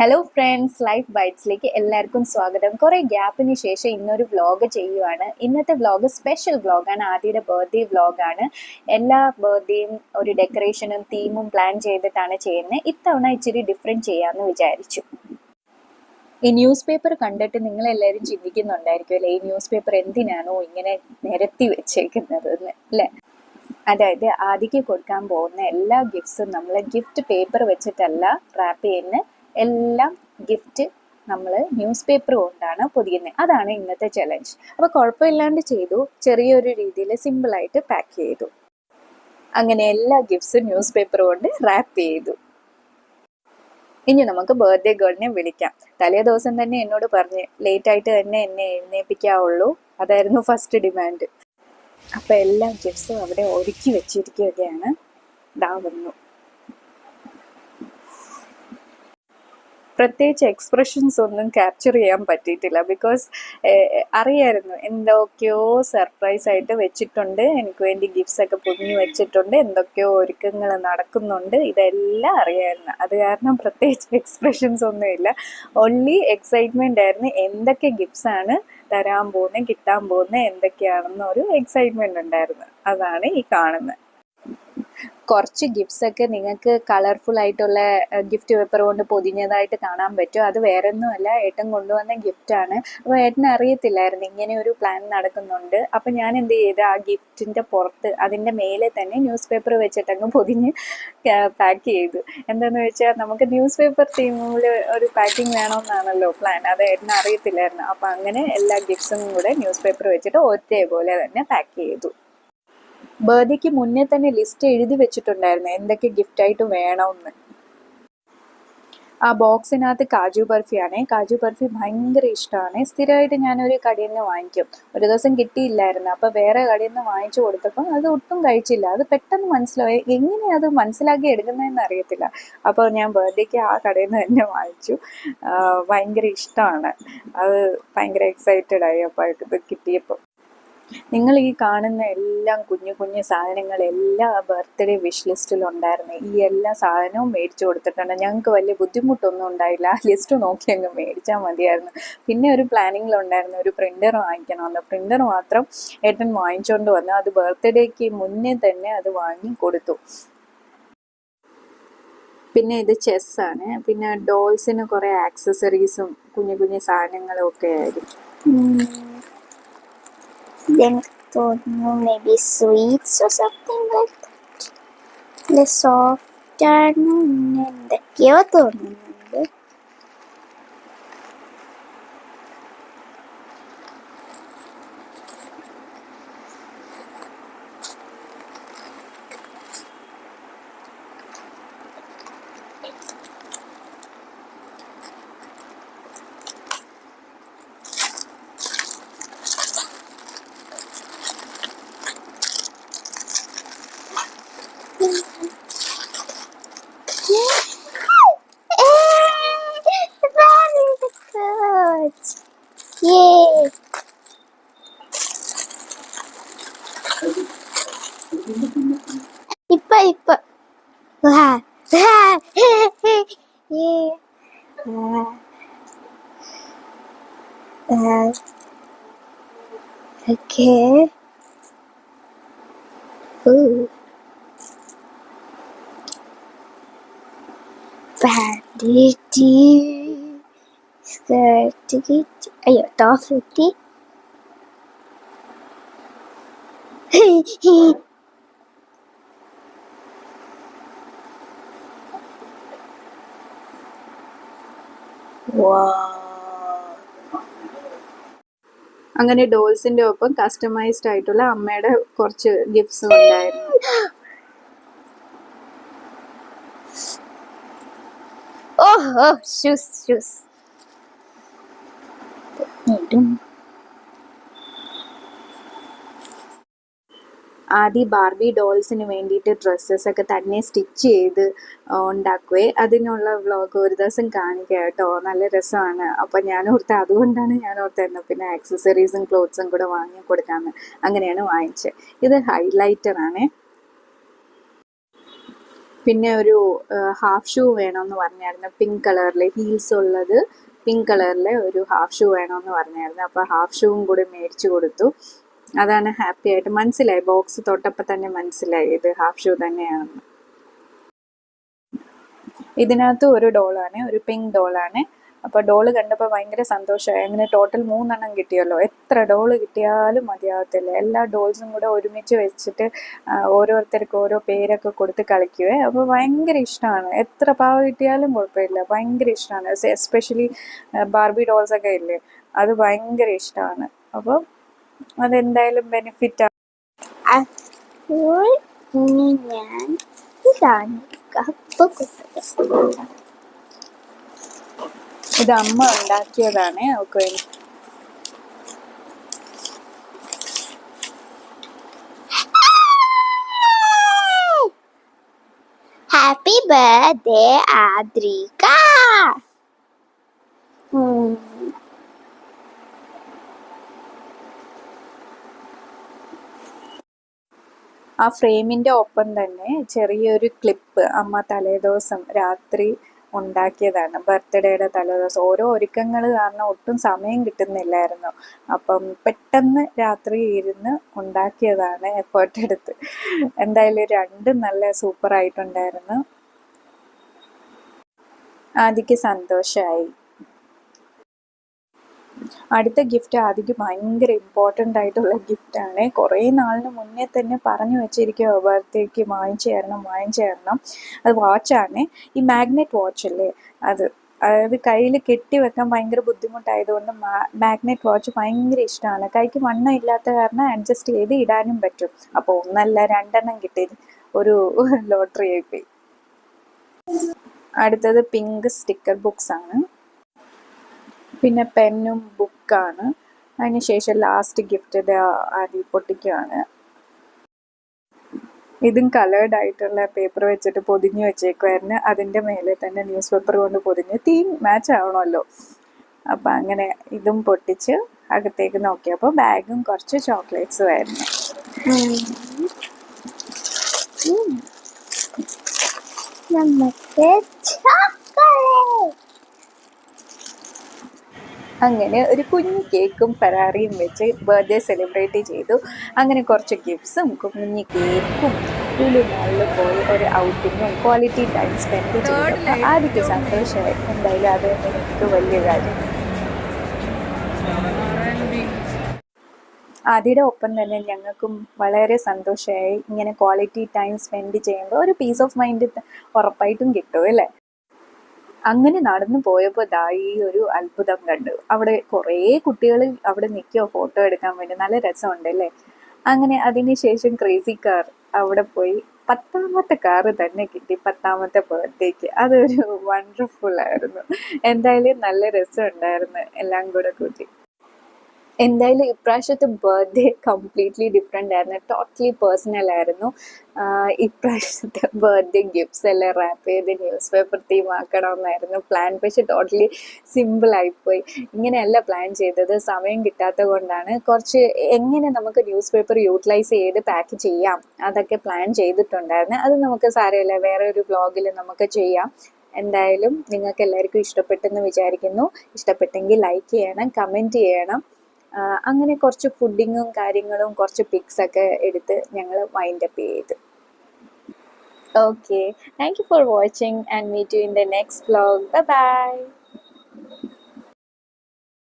Hello friends, life ബൈറ്റ്സിലേക്ക് എല്ലാവർക്കും സ്വാഗതം. കുറേ ഗ്യാപ്പിന് ശേഷം ഇന്നൊരു വ്ലോഗ് ചെയ്യുവാണ്. ഇന്നത്തെ വ്ലോഗ് സ്പെഷ്യൽ വ്ലോഗാണ്. ആദിയുടെ ബർത്ത്ഡേ വ്ലോഗാണ്. എല്ലാ ബർത്ത്ഡേയും ഒരു ഡെക്കറേഷനും തീമും പ്ലാൻ ചെയ്തിട്ടാണ് ചെയ്യുന്നത്. ഇത്തവണ ഇച്ചിരി ഡിഫറെൻറ്റ് ചെയ്യാമെന്ന് വിചാരിച്ചു. ഈ ന്യൂസ് പേപ്പർ കണ്ടിട്ട് നിങ്ങളെല്ലാവരും ചിന്തിക്കുന്നുണ്ടായിരിക്കും അല്ലേ, ഈ ന്യൂസ് പേപ്പർ എന്തിനാണോ ഇങ്ങനെ നിരത്തി വെച്ചേക്കുന്നത് എന്ന് അല്ലേ. അതായത് ആദിക്ക് കൊടുക്കാൻ പോകുന്ന എല്ലാ ഗിഫ്റ്റ്സും നമ്മൾ ഗിഫ്റ്റ് പേപ്പർ വെച്ചിട്ടല്ല റാപ്പ് ചെയ്യുന്നത്. എല്ലാം ഗിഫ്റ്റ് നമ്മൾ ന്യൂസ് പേപ്പർ കൊണ്ടാണ് പൊതിയുന്നത്. അതാണ് ഇന്നത്തെ ചലഞ്ച്. അപ്പോൾ കുഴപ്പമില്ലാണ്ട് ചെയ്തു. ചെറിയൊരു രീതിയിൽ സിമ്പിളായിട്ട് പാക്ക് ചെയ്തു. അങ്ങനെ എല്ലാ ഗിഫ്റ്റ്സും ന്യൂസ് പേപ്പർ കൊണ്ട് റാപ്പ് ചെയ്തു. ഇനി നമുക്ക് ബർത്ത്ഡേ ഗേളിനെ വിളിക്കാം. തലേ ദിവസം തന്നെ എന്നോട് പറഞ്ഞ് ലേറ്റായിട്ട് തന്നെ എന്നെ എഴുന്നേൽപ്പിക്കാവുള്ളൂ. അതായിരുന്നു ഫസ്റ്റ് ഡിമാൻഡ്. അപ്പോൾ എല്ലാ ഗിഫ്റ്റ്സും അവിടെ ഒരുക്കി വെച്ചിരിക്കുകയാണ്. ദാ വന്നു. പ്രത്യേകിച്ച് എക്സ്പ്രഷൻസ് ഒന്നും ക്യാപ്ചർ ചെയ്യാൻ പറ്റിയിട്ടില്ല. ബിക്കോസ് അറിയായിരുന്നു എന്തൊക്കെയോ സർപ്രൈസ് ആയിട്ട് വെച്ചിട്ടുണ്ട്, എനിക്ക് വേണ്ടി ഗിഫ്റ്റ്സ് ഒക്കെ പൊതിഞ്ഞ് വെച്ചിട്ടുണ്ട്, എന്തൊക്കെയോ ഒരുക്കങ്ങൾ നടക്കുന്നുണ്ട്, ഇതെല്ലാം അറിയായിരുന്നു. അത് കാരണം പ്രത്യേകിച്ച് എക്സ്പ്രഷൻസ് ഒന്നുമില്ല. ഓൺലി എക്സൈറ്റ്മെൻ്റ് ആയിരുന്നു. എന്തൊക്കെ ഗിഫ്റ്റ്സാണ് തരാൻ പോകുന്നത്, കിട്ടാൻ പോകുന്നത് എന്തൊക്കെയാണെന്നൊരു എക്സൈറ്റ്മെൻ്റ് ഉണ്ടായിരുന്നു. അതാണ് ഈ കാണുന്നത്. കുറച്ച് ഗിഫ്റ്റ്സ് ഒക്കെ നിങ്ങൾക്ക് കളർഫുൾ ആയിട്ടുള്ള ഗിഫ്റ്റ് പേപ്പർ കൊണ്ട് പൊതിഞ്ഞതായിട്ട് കാണാൻ പറ്റും. അത് വേറെ ഒന്നുമല്ല, ഏട്ടൻ കൊണ്ടുവന്ന ഗിഫ്റ്റാണ്. അപ്പോൾ ഏട്ടന് അറിയത്തില്ലായിരുന്നു ഇങ്ങനെ ഒരു പ്ലാൻ നടക്കുന്നുണ്ട്. അപ്പം ഞാൻ എന്ത് ചെയ്ത്, ആ ഗിഫ്റ്റിൻ്റെ പുറത്ത് അതിൻ്റെ മേലെ തന്നെ ന്യൂസ് പേപ്പർ വെച്ചിട്ടങ്ങ് പൊതിഞ്ഞ് പാക്ക് ചെയ്തു. എന്താണെന്ന് വെച്ചാൽ നമുക്ക് ന്യൂസ് പേപ്പർ തീമിൽ ഒരു പാക്കിംഗ് വേണമെന്നാണല്ലോ പ്ലാൻ. അത് ഏട്ടന് അറിയത്തില്ലായിരുന്നു. അപ്പം അങ്ങനെ എല്ലാ ഗിഫ്റ്റ്സും കൂടെ ന്യൂസ് പേപ്പർ വെച്ചിട്ട് ഒരേപോലെ തന്നെ പാക്ക് ചെയ്തു. ബർത്ത്ഡേക്ക് മുന്നേ തന്നെ ലിസ്റ്റ് എഴുതി വെച്ചിട്ടുണ്ടായിരുന്നു എന്തൊക്കെ ഗിഫ്റ്റായിട്ട് വേണമെന്ന്. ആ ബോക്സിനകത്ത് കാജു ബർഫിയാണ്. കാജു ബർഫി ഭയങ്കര ഇഷ്ടമാണ്. സ്ഥിരമായിട്ട് ഞാനൊരു കടയിൽ നിന്ന് വാങ്ങിക്കും. ഒരു ദിവസം കിട്ടിയില്ലായിരുന്നു. അപ്പോൾ വേറെ കടയിൽ നിന്ന് വാങ്ങിച്ചു കൊടുത്തപ്പോൾ അത് ഒട്ടും കഴിച്ചില്ല. അത് പെട്ടെന്ന് മനസ്സിലായി, എങ്ങനെയാണ് അത് മനസ്സിലാക്കി എടുക്കുന്നതെന്ന് അറിയത്തില്ല. അപ്പോൾ ഞാൻ ബർത്ത്ഡേക്ക് ആ കടയിൽ നിന്ന് തന്നെ വാങ്ങിച്ചു. ഭയങ്കര ഇഷ്ടമാണ്. അത് ഭയങ്കര എക്സൈറ്റഡ് ആയി അപ്പോൾ ഇത് കിട്ടിയപ്പോൾ. നിങ്ങൾ ഈ കാണുന്ന എല്ലാം കുഞ്ഞു കുഞ്ഞു സാധനങ്ങളെല്ലാം ബർത്ത്ഡേ വിഷ് ലിസ്റ്റിലുണ്ടായിരുന്നു. ഈ എല്ലാ സാധനവും മേടിച്ചു കൊടുത്തിട്ടുണ്ട്. ഞങ്ങൾക്ക് വലിയ ബുദ്ധിമുട്ടൊന്നും ഉണ്ടായില്ല. ആ ലിസ്റ്റ് നോക്കി അങ്ങ് മേടിച്ചാൽ മതിയായിരുന്നു. പിന്നെ ഒരു പ്ലാനിങ്ങിലുണ്ടായിരുന്നു ഒരു പ്രിൻ്റർ വാങ്ങിക്കണമെന്ന്. പ്രിൻ്റർ മാത്രം ഏട്ടൻ വാങ്ങിച്ചുകൊണ്ട് വന്നു. അത് ബർത്ത്ഡേക്ക് മുന്നേ തന്നെ അത് വാങ്ങി കൊടുത്തു. പിന്നെ ഇത് ചെസ്സാണ്. പിന്നെ ഡോൾസിന് കുറേ ആക്സസറീസും കുഞ്ഞു കുഞ്ഞു സാധനങ്ങളും ഒക്കെ ആയിരിക്കും. Then don't know, maybe sweets or something like that. The soft എന്തൊക്കെയോ തോന്നുന്നുണ്ട്. Yay! ഇപ്പൊ okay. Ooh. Banditi. Skirt. Ayo, top 50. അങ്ങനെ ഡോൾസിൻ്റെ ഒപ്പം കസ്റ്റമൈസ്ഡ് ആയിട്ടുള്ള അമ്മയുടെ കുറച്ച് ഗിഫ്റ്റ്സും ഉണ്ടായിരുന്നു. Oh, shoes. ആദ്യം ബാർബി ഡോൾസിന് വേണ്ടിയിട്ട് ഡ്രസ്സസൊക്കെ തന്നെ സ്റ്റിച്ച് ചെയ്ത് ഉണ്ടാക്കുവേ. അതിനുള്ള വ്ളോഗ് ഒരു ദിവസം കാണിക്കുക കേട്ടോ, നല്ല രസമാണ്. അപ്പം അതുകൊണ്ടാണ് ഞാൻ ഓർത്തായിരുന്നു പിന്നെ ആക്സസറീസും ക്ലോത്ത്സും കൂടെ വാങ്ങി കൊടുക്കാമെന്ന്. അങ്ങനെയാണ് വാങ്ങിച്ചത്. ഇത് ഹൈലൈറ്ററാണ്. പിന്നെ ഒരു ഹാഫ് ഷൂ വേണമെന്ന് പറഞ്ഞായിരുന്നു, പിങ്ക് കളറിൽ ഹീൽസ് ഉള്ളത്, പിങ്ക് കളറിലെ ഒരു ഹാഫ് ഷൂ വേണമെന്ന് പറഞ്ഞായിരുന്നു. അപ്പോൾ ഹാഫ് ഷൂവും കൂടി മേടിച്ചു കൊടുത്തു. അതാണ് ഹാപ്പി ആയിട്ട് മനസ്സിലായി, ബോക്സ് തൊട്ടപ്പോൾ തന്നെ മനസ്സിലായി ഇത് ഹാഫ് ഷൂ തന്നെയാണെന്ന്. ഇതിനകത്ത് ഒരു ഡോളാണ്, ഒരു പിങ്ക് ഡോളാണ്. അപ്പോൾ ഡോള് കണ്ടപ്പോൾ ഭയങ്കര സന്തോഷമായി. അങ്ങനെ ടോട്ടൽ 3 കിട്ടിയല്ലോ. എത്ര ഡോള് കിട്ടിയാലും മതിയാകത്തില്ല. എല്ലാ ഡോൾസും കൂടെ ഒരുമിച്ച് വെച്ചിട്ട് ഓരോരുത്തർക്ക് ഓരോ പേരൊക്കെ കൊടുത്ത് കളിക്കുവേ. അപ്പോൾ ഭയങ്കര ഇഷ്ടമാണ്. എത്ര പാവ കിട്ടിയാലും കുഴപ്പമില്ല, ഭയങ്കര ഇഷ്ടമാണ്. എസ്പെഷ്യലി ബാർബി ഡോൾസൊക്കെ ഇല്ലേ, അത് ഭയങ്കര ഇഷ്ടമാണ്. അപ്പോൾ അതെന്തായാലും ബെനിഫിറ്റ് ആണ്. അപ്പോൾ ഇനി ഞാൻ ഇതാണ് കപ്പ് കൊടുത്തത്. ഇത് അമ്മ ഉണ്ടാക്കിയതാണ് അവൾക്ക് വേണ്ടി. Happy birthday Adrika. ആ ഫ്രെയിമിൻ്റെ ഒപ്പം തന്നെ ചെറിയൊരു ക്ലിപ്പ് അമ്മ തലേദിവസം രാത്രി ഉണ്ടാക്കിയതാണ്, ബർത്ത്ഡേയുടെ തലേദിവസം. ഓരോ ഒരുക്കങ്ങൾ കാരണം ഒട്ടും സമയം കിട്ടുന്നില്ലായിരുന്നു. അപ്പം പെട്ടെന്ന് രാത്രി ഇരുന്ന് ഉണ്ടാക്കിയതാണ്, എഫേർട്ട് എടുത്ത്. എന്തായാലും രണ്ടും നല്ല സൂപ്പറായിട്ടുണ്ടായിരുന്നു. ആദിക്ക് സന്തോഷമായി. അടുത്ത ഗിഫ്റ്റ് ആദിക്ക് ഭയങ്കര ഇമ്പോർട്ടൻ്റ് ആയിട്ടുള്ള ഗിഫ്റ്റാണ്. കുറേ നാളിന് മുന്നേ തന്നെ പറഞ്ഞു വെച്ചിരിക്കുക, ബർത്ത്ഡേക്ക് വാങ്ങിച്ചു തരണം. അത് വാച്ചാണ്, ഈ മാഗ്നറ്റ് വാച്ചല്ലേ അത്. അതായത് കയ്യിൽ കെട്ടി വെക്കാൻ ഭയങ്കര ബുദ്ധിമുട്ടായതുകൊണ്ട് മാഗ്നറ്റ് വാച്ച് ഭയങ്കര ഇഷ്ടമാണ്. കൈക്ക് വണ്ണം ഇല്ലാത്ത കാരണം അഡ്ജസ്റ്റ് ചെയ്ത് ഇടാനും പറ്റും. അപ്പോൾ 1 അല്ല 2 കിട്ടി, ഒരു ലോട്ടറി ആയിപ്പോയി. അടുത്തത് പിങ്ക് സ്റ്റിക്കർ ബുക്സ് ആണ്, പിന്നെ പെന്നും ബുക്കാണ്. അതിനുശേഷം ലാസ്റ്റ് ഗിഫ്റ്റ് ഇത് ആദ്യ പൊട്ടിക്കുകയാണ്. ഇതും കളേർഡ് ആയിട്ടുള്ള പേപ്പർ വെച്ചിട്ട് പൊതിഞ്ഞ് വെച്ചേക്കുമായിരുന്നു. അതിൻ്റെ മേലെ തന്നെ ന്യൂസ് പേപ്പർ കൊണ്ട് പൊതിഞ്ഞ്, തീം മാച്ച് ആവണമല്ലോ. അപ്പം അങ്ങനെ ഇതും പൊട്ടിച്ച് അകത്തേക്ക് നോക്കിയപ്പോൾ ബാഗും കുറച്ച് ചോക്ലേറ്റ്സും ആയിരുന്നു. നമുക്ക് ചോക്ലേറ്റ്. അങ്ങനെ ഒരു കുഞ്ഞു കേക്കും ഫെറാറിയും വെച്ച് ബർത്ത്ഡേ സെലിബ്രേറ്റ് ചെയ്തു. അങ്ങനെ കുറച്ച് ഗിഫ്റ്റ്സും കുഞ്ഞു കേക്കും ലുലു മാളിൽ പോയി ഒരു ഔട്ടിങ്ങും ക്വാളിറ്റി ടൈം സ്പെൻഡ് ചെയ്തപ്പോൾ ആദ്യത്തെ സന്തോഷമായി. എന്തായാലും അത് എനിക്ക് വലിയ കാര്യം. ആദിയുടെ ഒപ്പം തന്നെ ഞങ്ങൾക്കും വളരെ സന്തോഷമായി. ഇങ്ങനെ ക്വാളിറ്റി ടൈം സ്പെൻഡ് ചെയ്യുമ്പോൾ ഒരു പീസ് ഓഫ് മൈൻഡ് ഉറപ്പായിട്ടും കിട്ടും അല്ലേ. അങ്ങനെ നടന്നു പോയപ്പോൾ ഈ ഒരു അത്ഭുതം കണ്ടു. അവിടെ കുറേ കുട്ടികൾ അവിടെ നിൽക്കുമോ ഫോട്ടോ എടുക്കാൻ വേണ്ടി, നല്ല രസമുണ്ടല്ലേ. അങ്ങനെ അതിനുശേഷം ക്രേസി കാർ അവിടെ പോയി 10ാമത്തെ കാറ് തന്നെ കിട്ടി, 10ാമത്തെ ബർത്ത്ഡേക്ക്. അതൊരു വണ്ടർഫുൾ ആയിരുന്നു. എന്തായാലും നല്ല രസമുണ്ടായിരുന്നു എല്ലാം കൂടെ കൂട്ടി. എന്തായാലും ഇപ്രാവശ്യത്തെ ബർത്ത്ഡേ കംപ്ലീറ്റ്ലി ഡിഫറെൻ്റ് ആയിരുന്നു, ടോട്ടലി പേഴ്സണൽ ആയിരുന്നു. ഇപ്രാവശ്യത്തെ ബർത്ത്ഡേ ഗിഫ്റ്റ്സ് എല്ലാം റാപ്പ് ചെയ്ത് ന്യൂസ് പേപ്പർ തീം ആക്കണമെന്നായിരുന്നു പ്ലാൻ. പക്ഷെ ടോട്ടലി സിമ്പിളായിപ്പോയി. ഇങ്ങനെയല്ല പ്ലാൻ ചെയ്തത്, സമയം കിട്ടാത്തത് കൊണ്ടാണ്. കുറച്ച് എങ്ങനെ നമുക്ക് ന്യൂസ് പേപ്പർ യൂട്ടിലൈസ് ചെയ്ത് പാക്ക് ചെയ്യാം അതൊക്കെ പ്ലാൻ ചെയ്തിട്ടുണ്ടായിരുന്നു. അത് നമുക്ക് സാരമില്ല, വേറെ ഒരു വ്ളോഗിൽ നമുക്ക് ചെയ്യാം. എന്തായാലും നിങ്ങൾക്ക് എല്ലാവർക്കും ഇഷ്ടപ്പെട്ടെന്ന് വിചാരിക്കുന്നു. ഇഷ്ടപ്പെട്ടെങ്കിൽ ലൈക്ക് ചെയ്യണം, കമൻറ്റ് ചെയ്യണം. അങ്ങനെ കുറച്ച് ഫുഡിങ്ങും കാര്യങ്ങളും കുറച്ച് പിക്സൊക്കെ എടുത്ത് ഞങ്ങൾ വൈൻഡപ്പ് ചെയ്തു. Okay, thank you for watching and meet you in the next vlog. Bye bye.